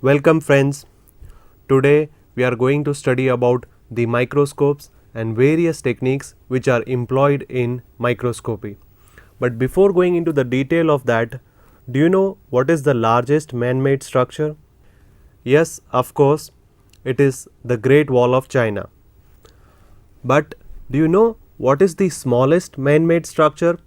Welcome friends. Today we are going to study about the microscopes and various techniques which are employed in microscopy. But before going into the detail of that, do you know what is the largest man-made structure? Yes, of course, it is the Great Wall of China. But do you know what is the smallest man-made structure?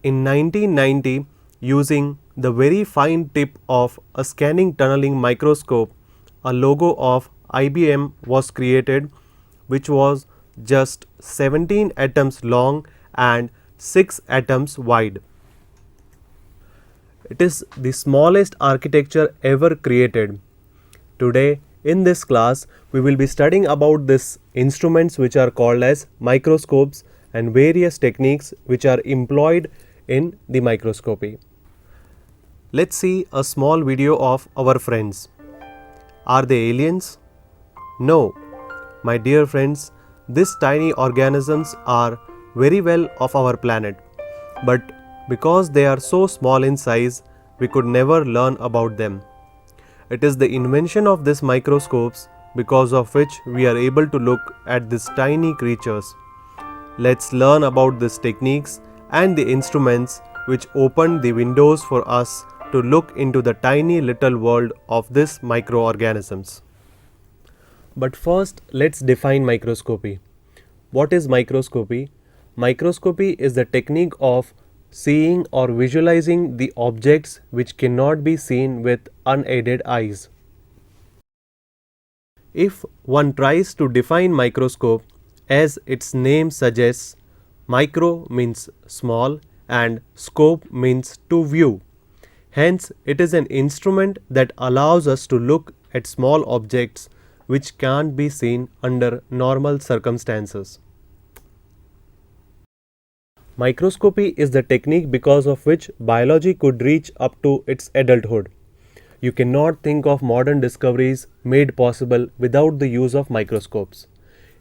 In 1990, using the very fine tip of a scanning tunneling microscope, a logo of IBM was created, which was just 17 atoms long and 6 atoms wide. It is the smallest architecture ever created. Today, in this class, we will be studying about these instruments which are called as microscopes and various techniques which are employed in the microscopy. Let's see a small video of our friends. Are they aliens? No. My dear friends, these tiny organisms are very well of our planet. But because they are so small in size, we could never learn about them. It is the invention of these microscopes because of which we are able to look at these tiny creatures. Let's learn about these techniques and the instruments which opened the windows for us to look into the tiny little world of these microorganisms. But first, let's define microscopy. What is microscopy? Microscopy is the technique of seeing or visualizing the objects which cannot be seen with unaided eyes. If one tries to define microscope, as its name suggests, micro means small and scope means to view. Hence, it is an instrument that allows us to look at small objects which can't be seen under normal circumstances. Microscopy is the technique because of which biology could reach up to its adulthood. You cannot think of modern discoveries made possible without the use of microscopes.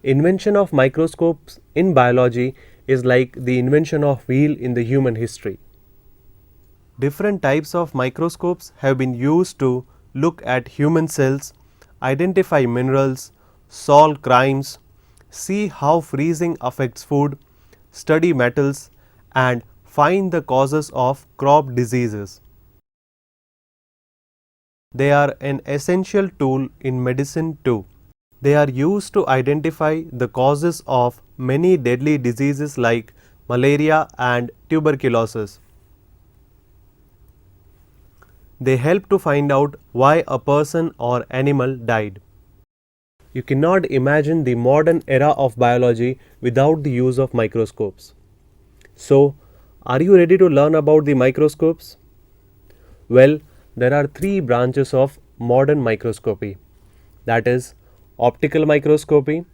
Invention of microscopes in biology is like the invention of wheel in the human history. Different types of microscopes have been used to look at human cells, identify minerals, solve crimes, see how freezing affects food, study metals, and find the causes of crop diseases. They are an essential tool in medicine too. They are used to identify the causes of many deadly diseases like malaria and tuberculosis. They help to find out why a person or animal died. You cannot imagine the modern era of biology without the use of microscopes. So, are you ready to learn about the microscopes? Well, there are three branches of modern microscopy, that is, optical microscopy,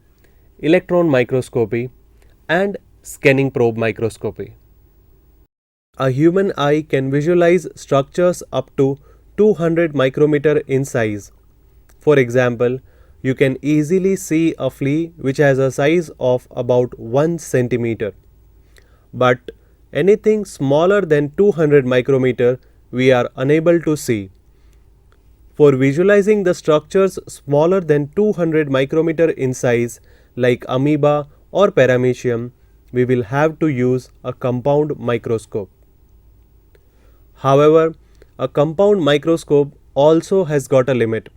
electron microscopy, and scanning probe microscopy. A human eye can visualize structures up to 200 micrometer in size. For example, you can easily see a flea which has a size of about 1 centimeter. But anything smaller than 200 micrometer we are unable to see. For visualizing the structures smaller than 200 micrometer in size like amoeba or paramecium, we will have to use a compound microscope. However, a compound microscope also has got a limit.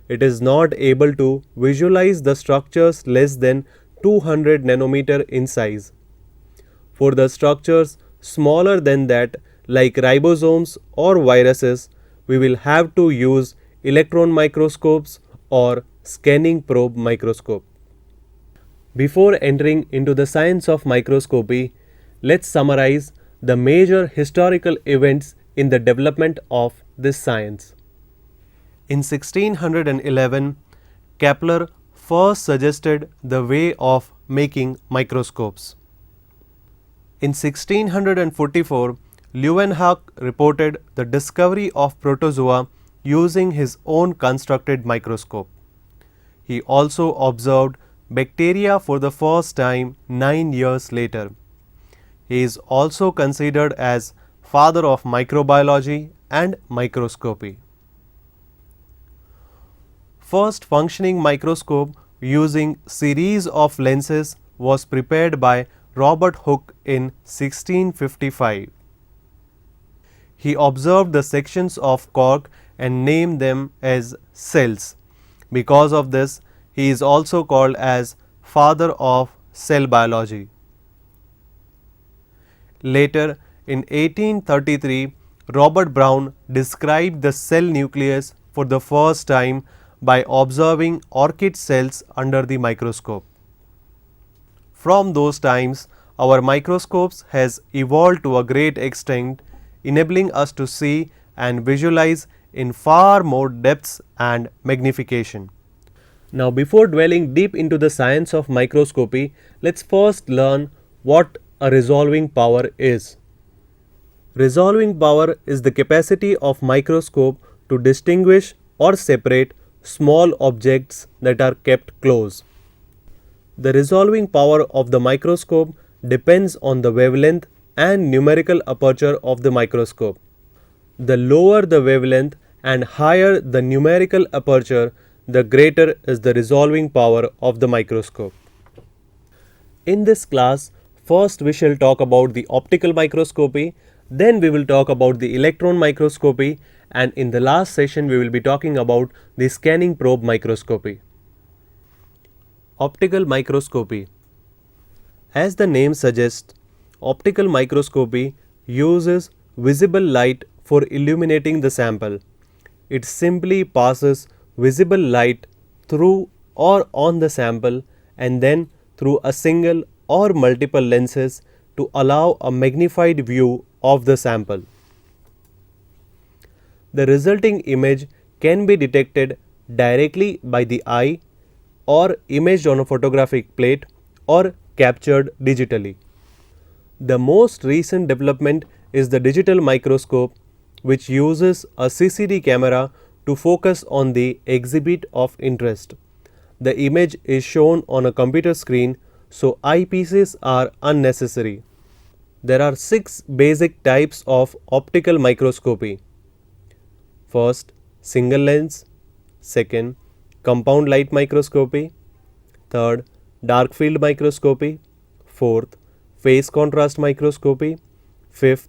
It is not able to visualize the structures less than 200 nanometer in size. For the structures smaller than that, like ribosomes or viruses, we will have to use electron microscopes or scanning probe microscope. Before entering into the science of microscopy, let's summarize the major historical events in the development of this science. In 1611, Kepler first suggested the way of making microscopes. In 1644, Leeuwenhoek reported the discovery of protozoa using his own constructed microscope. He also observed bacteria for the first time 9 years later. He is also considered as father of microbiology and microscopy. first functioning microscope using series of lenses was prepared by Robert Hooke in 1655. He observed the sections of cork and named them as cells. Because of this, he is also called as father of cell biology. Later, in 1833, Robert Brown described the cell nucleus for the first time by observing orchid cells under the microscope. From those times, our microscopes has evolved to a great extent, enabling us to see and visualize in far more depths and magnification. Now, before dwelling deep into the science of microscopy, let's first learn what a resolving power is. Resolving power is the capacity of microscope to distinguish or separate small objects that are kept close. The resolving power of the microscope depends on the wavelength and numerical aperture of the microscope. The lower the wavelength and higher the numerical aperture, the greater is the resolving power of the microscope. In this class, first we shall talk about the optical microscopy, then we will talk about the electron microscopy, and in the last session we will be talking about the scanning probe microscopy. Optical microscopy. As the name suggests, optical microscopy uses visible light for illuminating the sample. It simply passes visible light through or on the sample and then through a single or multiple lenses to allow a magnified view of the sample. The resulting image can be detected directly by the eye or imaged on a photographic plate or captured digitally. The most recent development is the digital microscope, which uses a CCD camera to focus on the exhibit of interest. The image is shown on a computer screen, so eyepieces are unnecessary. There are 6 basic types of optical microscopy. First, single lens. Second, compound light microscopy. Third, dark field microscopy. Fourth, phase contrast microscopy. Fifth,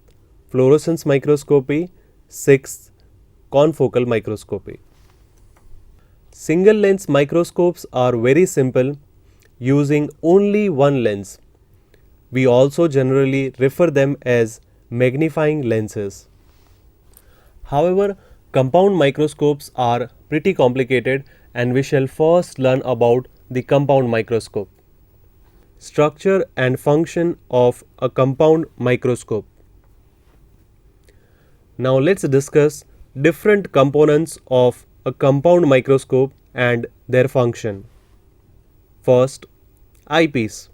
fluorescence microscopy. Sixth, confocal microscopy. Single lens microscopes are very simple, using only one lens. We also generally refer them as magnifying lenses. However, compound microscopes are pretty complicated, and we shall first learn about the compound microscope. Structure and function of a compound microscope. Now let's discuss different components of a compound microscope and their function. First, eyepiece.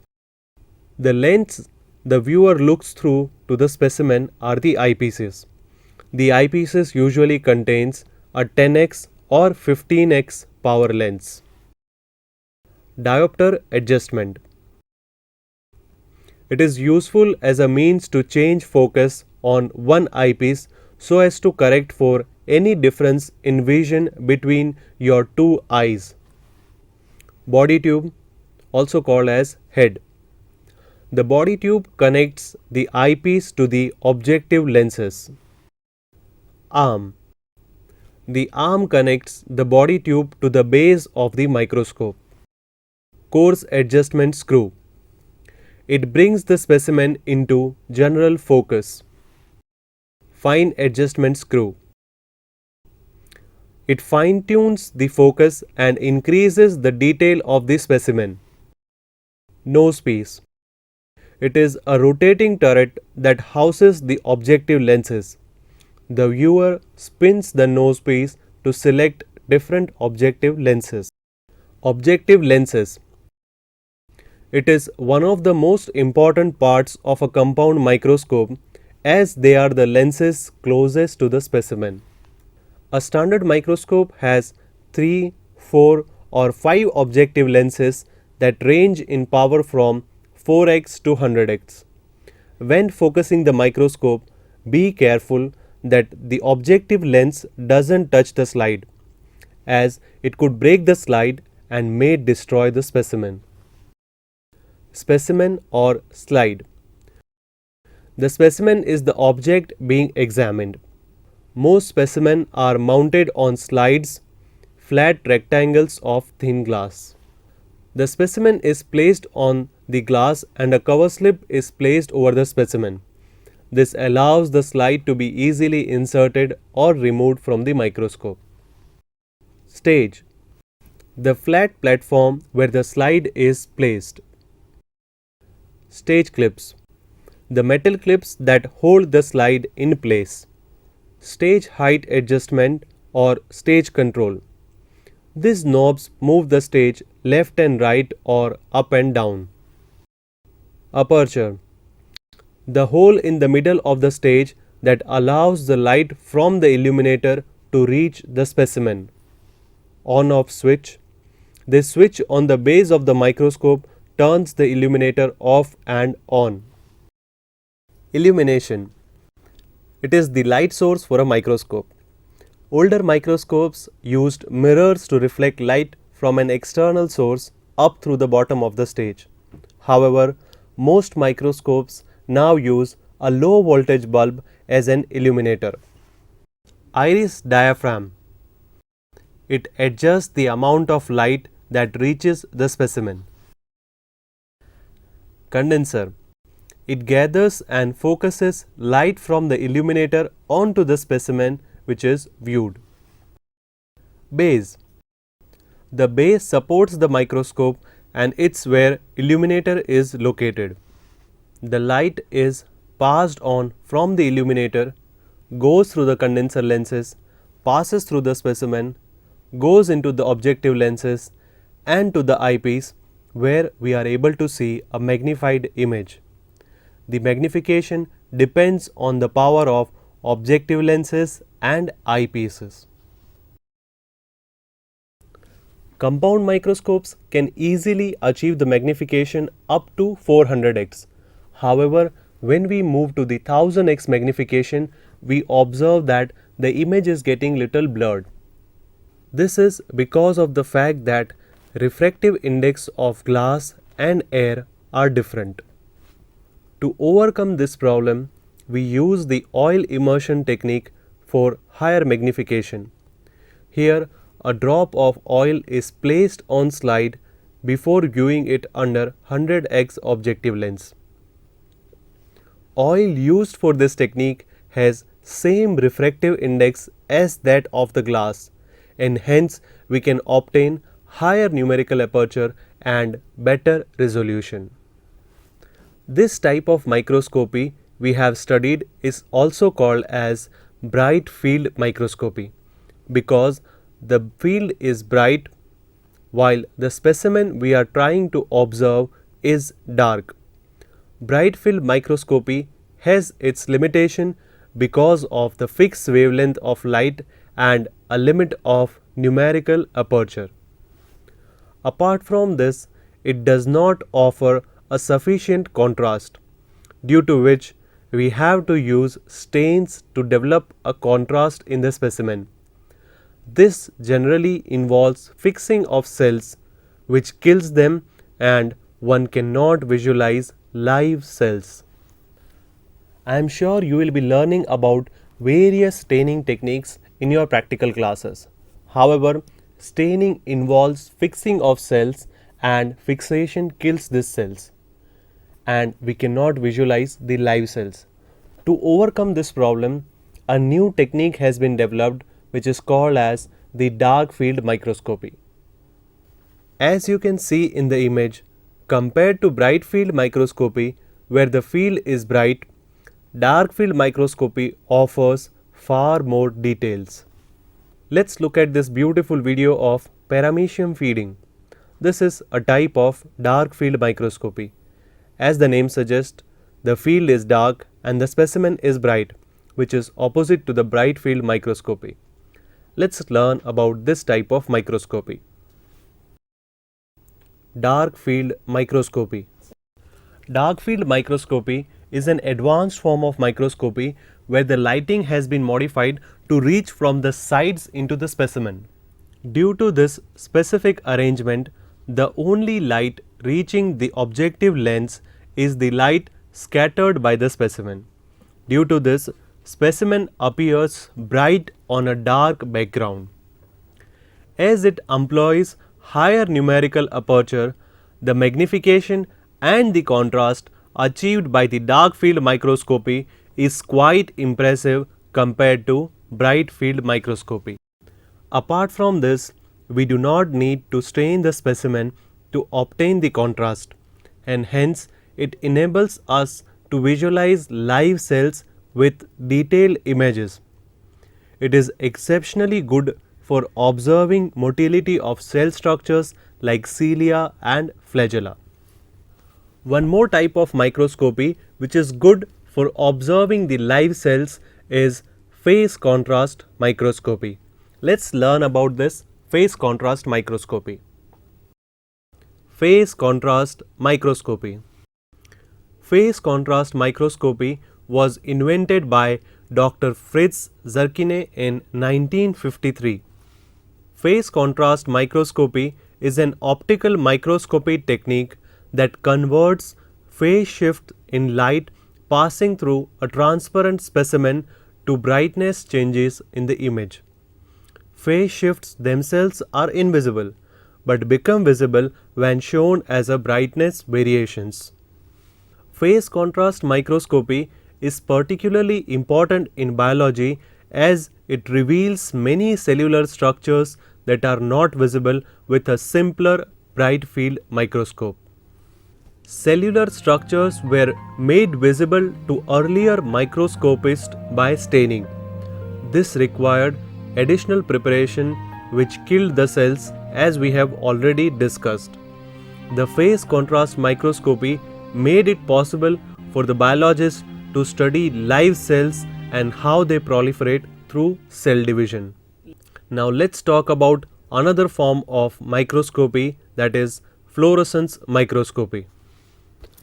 The lens the viewer looks through to the specimen are the eyepieces. The eyepieces usually contains a 10x or 15x power lens. Diopter adjustment. It is useful as a means to change focus on one eyepiece so as to correct for any difference in vision between your two eyes. Body tube, also called as head. The body tube connects the eyepiece to the objective lenses. Arm. The arm connects the body tube to the base of the microscope. Coarse adjustment screw. It brings the specimen into general focus. Fine adjustment screw. It fine-tunes the focus and increases the detail of the specimen. Nosepiece. It is a rotating turret that houses the objective lenses. The viewer spins the nosepiece to select different objective lenses. Objective lenses. It is one of the most important parts of a compound microscope, as they are the lenses closest to the specimen. A standard microscope has 3, 4 or 5 objective lenses that range in power from 4x to 100x. When focusing the microscope, be careful that the objective lens doesn't touch the slide. as it could break the slide and may destroy the specimen. Specimen or slide. The specimen is the object being examined. Most specimens are mounted on slides, flat rectangles of thin glass. The specimen is placed on the glass and a cover slip is placed over the specimen. This allows the slide to be easily inserted or removed from the microscope. Stage. The flat platform where the slide is placed. Stage clips. The metal clips that hold the slide in place. Stage height adjustment or stage control. These knobs move the stage left and right or up and down. Aperture. The hole in the middle of the stage that allows the light from the illuminator to reach the specimen. On-off switch. This switch on the base of the microscope turns the illuminator off and on. Illumination. It is the light source for a microscope. Older microscopes used mirrors to reflect light from an external source up through the bottom of the stage. However, most microscopes now use a low voltage bulb as an illuminator. Iris diaphragm. It adjusts the amount of light that reaches the specimen. Condenser. It gathers and focuses light from the illuminator onto the specimen which is viewed. Base. The base supports the microscope and it's where illuminator is located. The light is passed on from the illuminator, goes through the condenser lenses, passes through the specimen, goes into the objective lenses and to the eyepiece where we are able to see a magnified image. The magnification depends on the power of objective lenses and eyepieces. Compound microscopes can easily achieve the magnification up to 400x. However, when we move to the 1000x magnification, we observe that the image is getting little blurred. This is because of the fact that refractive index of glass and air are different. To overcome this problem, we use the oil immersion technique for higher magnification. Here, a drop of oil is placed on slide before viewing it under 100x objective lens. Oil used for this technique has same refractive index as that of the glass and hence we can obtain higher numerical aperture and better resolution. This type of microscopy we have studied is also called as bright field microscopy because the field is bright while the specimen we are trying to observe is dark. Bright field microscopy has its limitation because of the fixed wavelength of light and a limit of numerical aperture. Apart from this, it does not offer a sufficient contrast, due to which we have to use stains to develop a contrast in the specimen. This generally involves fixing of cells which kills them and one cannot visualize live cells. I am sure you will be learning about various staining techniques in your practical classes. However, staining involves fixing of cells and fixation kills these cells and we cannot visualize the live cells. To overcome this problem, a new technique has been developed which is called as the dark field microscopy. As you can see in the image, compared to bright field microscopy where the field is bright, dark field microscopy offers far more details. Let's look at this beautiful video of paramecium feeding. This is a type of dark field microscopy. As the name suggests, the field is dark and the specimen is bright, which is opposite to the bright field microscopy. Let's learn about this type of microscopy. Dark field microscopy. Dark field microscopy is an advanced form of microscopy where the lighting has been modified to reach from the sides into the specimen. Due to this specific arrangement, the only light reaching the objective lens is the light scattered by the specimen. Due to this, specimen appears bright on a dark background. As it employs higher numerical aperture, the magnification and the contrast achieved by the dark field microscopy is quite impressive compared to bright field microscopy. Apart from this, we do not need to strain the specimen to obtain the contrast, and hence it enables us to visualize live cells with detailed images. It is exceptionally good for observing motility of cell structures like cilia and flagella. One more type of microscopy which is good for observing the live cells is phase contrast microscopy. Let's learn about this phase contrast microscopy. Phase contrast microscopy. Phase contrast microscopy was invented by Dr. Fritz Zerkine in 1953. Phase contrast microscopy is an optical microscopy technique that converts phase shift in light passing through a transparent specimen to brightness changes in the image. Phase shifts themselves are invisible but become visible when shown as a brightness variations. Phase contrast microscopy is particularly important in biology as it reveals many cellular structures that are not visible with a simpler bright field microscope. Cellular structures were made visible to earlier microscopists by staining. This required additional preparation which killed the cells as we have already discussed. The phase contrast microscopy made it possible for the biologists to study live cells and how they proliferate through cell division. Now let's talk about another form of microscopy, that is fluorescence microscopy.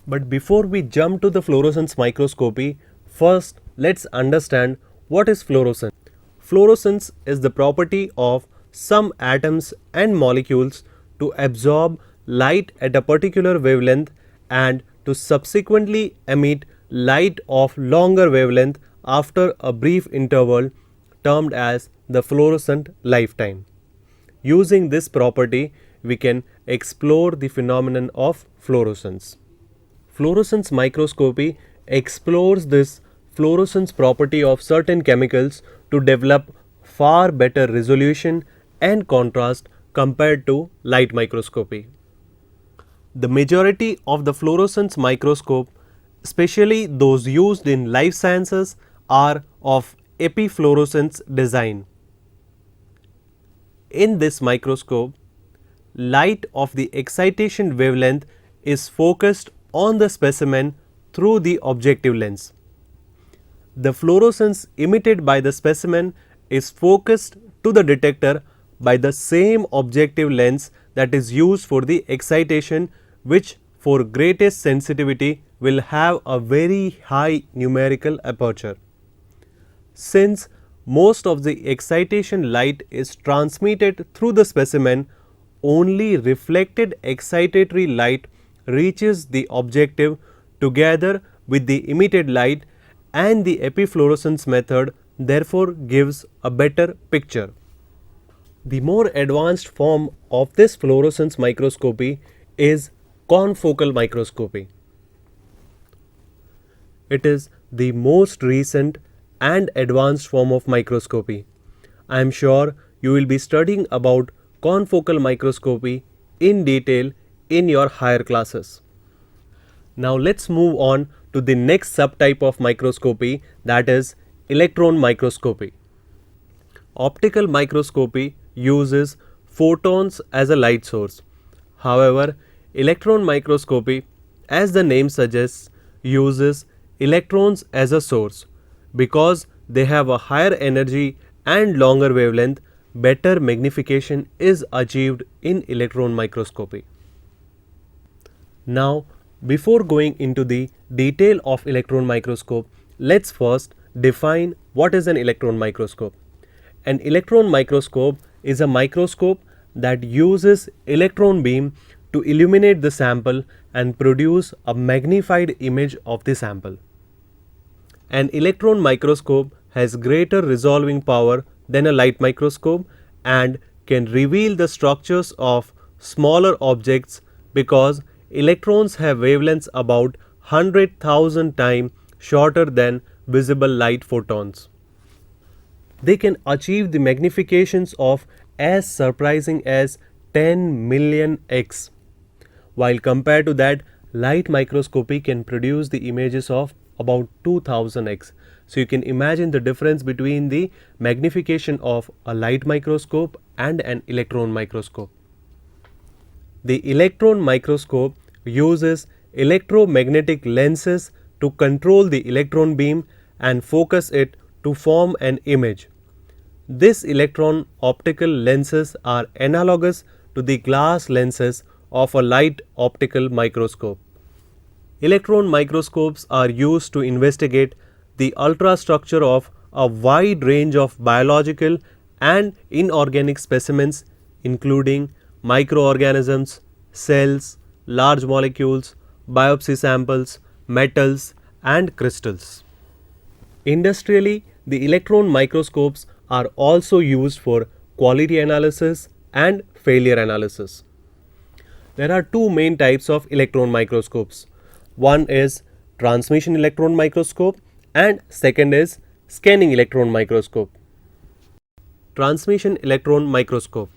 But before we jump to the fluorescence microscopy, first let's understand what is fluorescence. Fluorescence is the property of some atoms and molecules to absorb light at a particular wavelength and to subsequently emit light of longer wavelength after a brief interval termed as the fluorescent lifetime. Using this property, we can explore the phenomenon of fluorescence. Fluorescence microscopy explores this fluorescence property of certain chemicals to develop far better resolution and contrast compared to light microscopy. The majority of the fluorescence microscope, especially those used in life sciences, are of epifluorescence design. In this microscope, light of the excitation wavelength is focused on the specimen through the objective lens. The fluorescence emitted by the specimen is focused to the detector by the same objective lens that is used for the excitation, which for greatest sensitivity will have a very high numerical aperture. Since most of the excitation light is transmitted through the specimen, only reflected excitatory light reaches the objective together with the emitted light, and the epifluorescence method therefore gives a better picture. The more advanced form of this fluorescence microscopy is confocal microscopy. It is the most recent and advanced form of microscopy. I am sure you will be studying about confocal microscopy in detail in your higher classes. Now let's move on to the next subtype of microscopy, that is electron microscopy. Optical microscopy uses photons as a light source. However, electron microscopy, as the name suggests, uses electrons as a source. Because they have a higher energy and longer wavelength, better magnification is achieved in electron microscopy. Now, before going into the detail of electron microscope, let's first define what is an electron microscope. An electron microscope is a microscope that uses electron beam to illuminate the sample and produce a magnified image of the sample. An electron microscope has greater resolving power than a light microscope and can reveal the structures of smaller objects because electrons have wavelengths about 100,000 times shorter than visible light photons. They can achieve the magnifications of as surprising as 10 million x, while compared to that, light microscopy can produce the images of about 2000x. So you can imagine the difference between the magnification of a light microscope and an electron microscope. The electron microscope uses electromagnetic lenses to control the electron beam and focus it to form an image. These electron optical lenses are analogous to the glass lenses of a light optical microscope. Electron microscopes are used to investigate the ultrastructure of a wide range of biological and inorganic specimens, including microorganisms, cells, large molecules, biopsy samples, metals, and crystals. Industrially, the electron microscopes are also used for quality analysis and failure analysis. There are two main types of electron microscopes. One is transmission electron microscope and second is scanning electron microscope. Transmission electron microscope.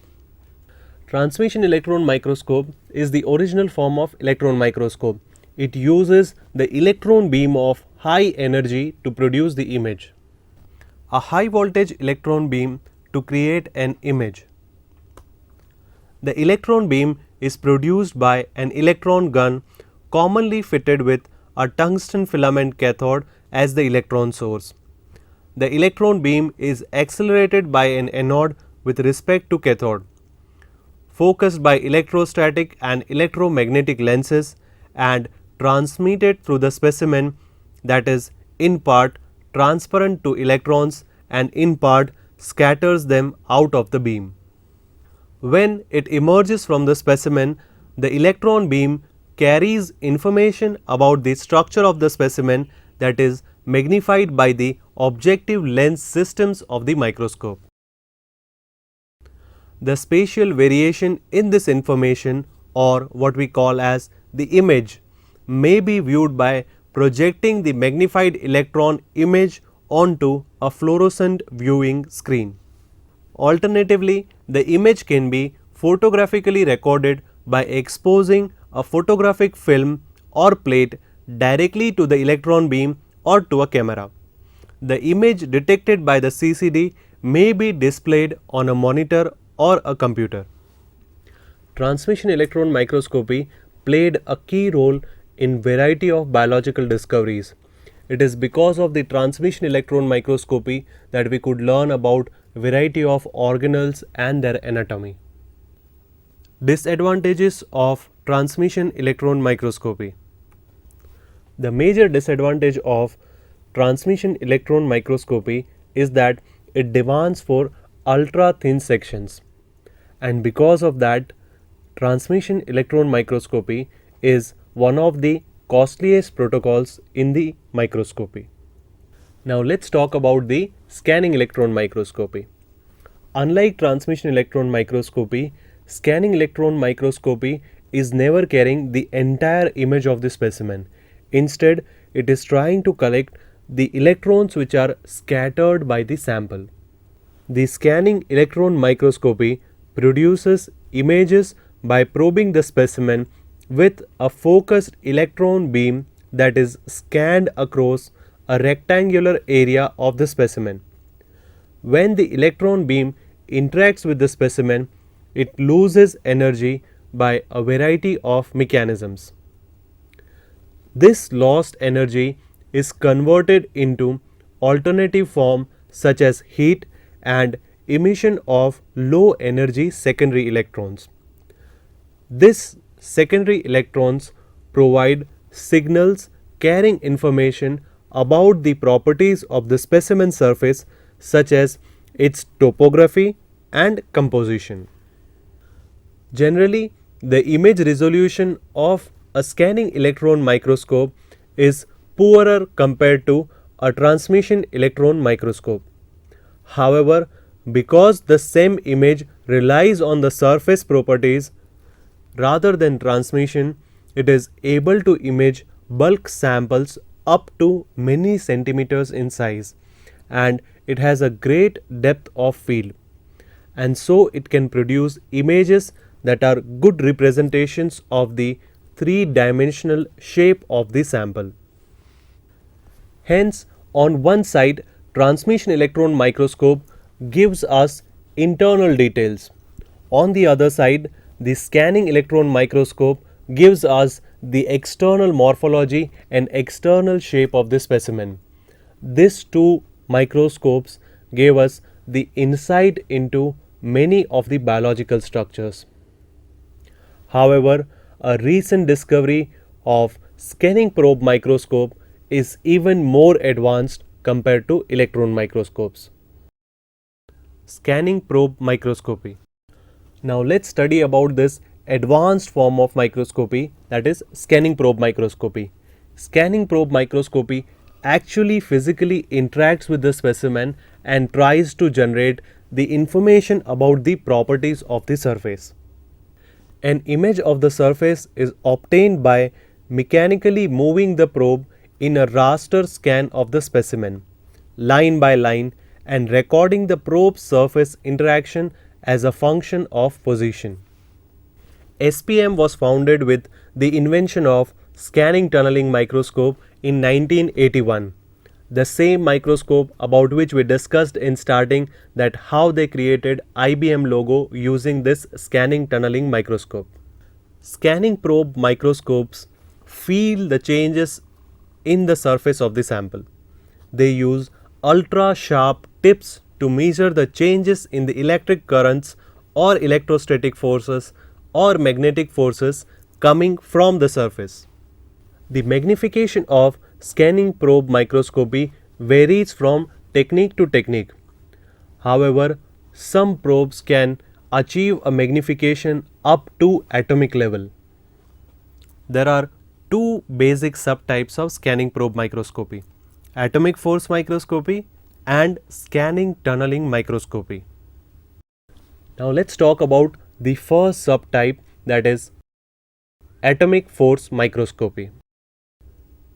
Transmission electron microscope is the original form of electron microscope. It uses the electron beam of high energy to produce the image. A high voltage electron beam to create an image. The electron beam is produced by an electron gun commonly fitted with a tungsten filament cathode as the electron source. The electron beam is accelerated by an anode with respect to cathode, focused by electrostatic and electromagnetic lenses and transmitted through the specimen, that is in part transparent to electrons and in part scatters them out of the beam. When it emerges from the specimen, the electron beam carries information about the structure of the specimen that is magnified by the objective lens systems of the microscope. The spatial variation in this information, or what we call as the image, may be viewed by projecting the magnified electron image onto a fluorescent viewing screen. Alternatively, the image can be photographically recorded by exposing a photographic film or plate directly to the electron beam or to a camera. The image detected by the CCD may be displayed on a monitor or a computer. Transmission electron microscopy played a key role in variety of biological discoveries. It is because of the transmission electron microscopy that we could learn about variety of organelles and their anatomy. Disadvantages of transmission electron microscopy. The major disadvantage of transmission electron microscopy is that it demands for ultra thin sections, and because of that, transmission electron microscopy is one of the costliest protocols in the microscopy. Now let's talk about the scanning electron microscopy. Unlike transmission electron microscopy, scanning electron microscopy is never carrying the entire image of the specimen. Instead, it is trying to collect the electrons which are scattered by the sample. The scanning electron microscopy produces images by probing the specimen with a focused electron beam that is scanned across a rectangular area of the specimen. When the electron beam interacts with the specimen, it loses energy by a variety of mechanisms. This lost energy is converted into alternative form such as heat and emission of low energy secondary electrons. These secondary electrons provide signals carrying information about the properties of the specimen surface such as its topography, and composition. Generally, the image resolution of a scanning electron microscope is poorer compared to a transmission electron microscope. However, because the same image relies on the surface properties rather than transmission, it is able to image bulk samples up to many centimeters in size, and it has a great depth of field, and so it can produce images that are good representations of the three-dimensional shape of the sample. Hence, on one side, transmission electron microscope gives us internal details. On the other side, the scanning electron microscope gives us the external morphology and external shape of the specimen. These two microscopes gave us the insight into many of the biological structures. However, a recent discovery of scanning probe microscope is even more advanced compared to electron microscopes. Scanning probe microscopy. Now let's study about this advanced form of microscopy, that is scanning probe microscopy. Scanning probe microscopy actually physically interacts with the specimen and tries to generate the information about the properties of the surface. An image of the surface is obtained by mechanically moving the probe in a raster scan of the specimen, line by line, and recording the probe's surface interaction as a function of position. SPM was founded with the invention of scanning tunneling microscope in 1981. The same microscope about which we discussed in starting, that how they created IBM logo using this scanning tunneling microscope. Scanning probe microscopes feel the changes in the surface of the sample. They use ultra sharp tips to measure the changes in the electric currents or electrostatic forces or magnetic forces coming from the surface. The magnification of scanning probe microscopy varies from technique to technique. However, some probes can achieve a magnification up to atomic level. There are two basic subtypes of scanning probe microscopy: atomic force microscopy and scanning tunneling microscopy. Now let's talk about the first subtype, that is atomic force microscopy.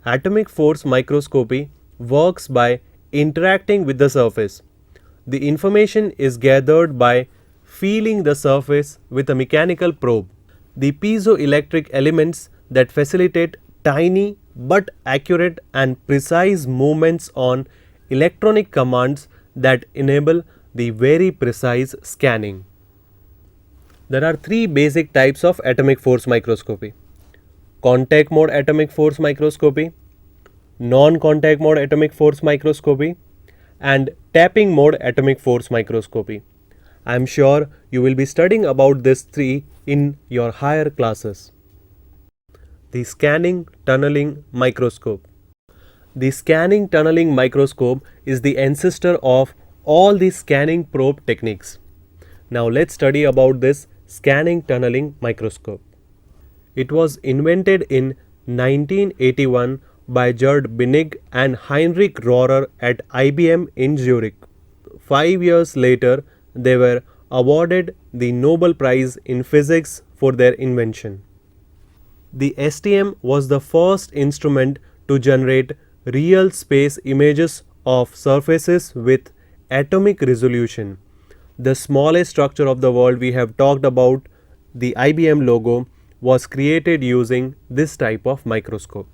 Atomic force microscopy works by interacting with the surface. The information is gathered by feeling the surface with a mechanical probe. The piezoelectric elements that facilitate tiny but accurate and precise movements on electronic commands that enable the very precise scanning. There are three basic types of atomic force microscopy: contact mode atomic force microscopy, non-contact mode atomic force microscopy, and tapping mode atomic force microscopy. I am sure you will be studying about these three in your higher classes. The scanning tunneling microscope. The scanning tunneling microscope is the ancestor of all the scanning probe techniques. Now let's study about this scanning tunneling microscope. It was invented in 1981 by Gerd Binnig and Heinrich Rohrer at IBM in Zurich. 5 years later, they were awarded the Nobel Prize in Physics for their invention. The STM was the first instrument to generate real space images of surfaces with atomic resolution. The smallest structure of the world we have talked about, the IBM logo, was created using this type of microscope.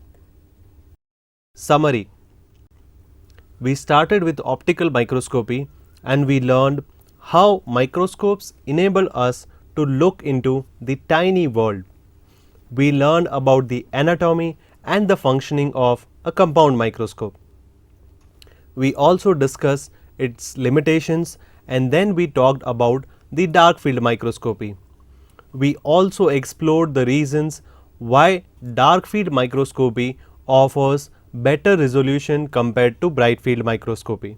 Summary. We started with optical microscopy and we learned how microscopes enable us to look into the tiny world. We learned about the anatomy and the functioning of a compound microscope. We also discussed its limitations, and then we talked about the dark field microscopy. We also explored the reasons why dark field microscopy offers better resolution compared to bright field microscopy.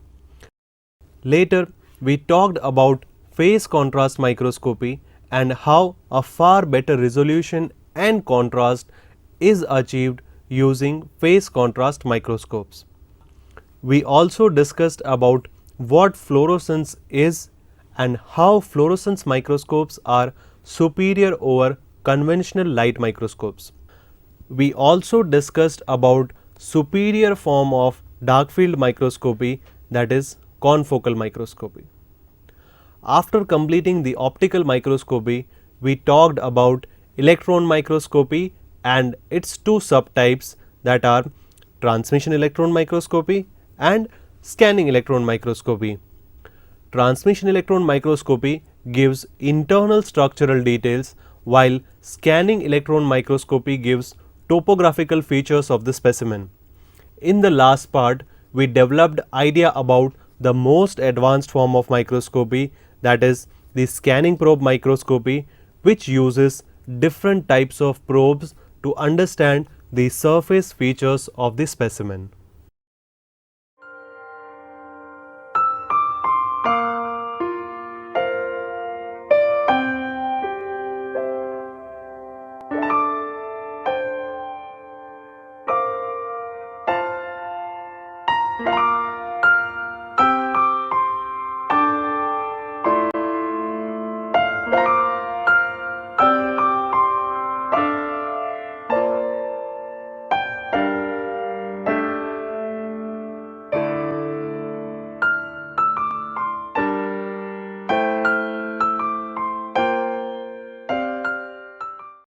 Later, we talked about phase contrast microscopy and how a far better resolution and contrast is achieved using phase contrast microscopes. We also discussed about what fluorescence is and how fluorescence microscopes are superior over conventional light microscopes. We also discussed about superior form of dark field microscopy, that is confocal microscopy. After completing the optical microscopy, we talked about electron microscopy and its two subtypes, that are transmission electron microscopy and scanning electron microscopy. Transmission electron microscopy gives internal structural details, while scanning electron microscopy gives topographical features of the specimen. In the last part, we developed idea about the most advanced form of microscopy, that is the scanning probe microscopy, which uses different types of probes to understand the surface features of the specimen.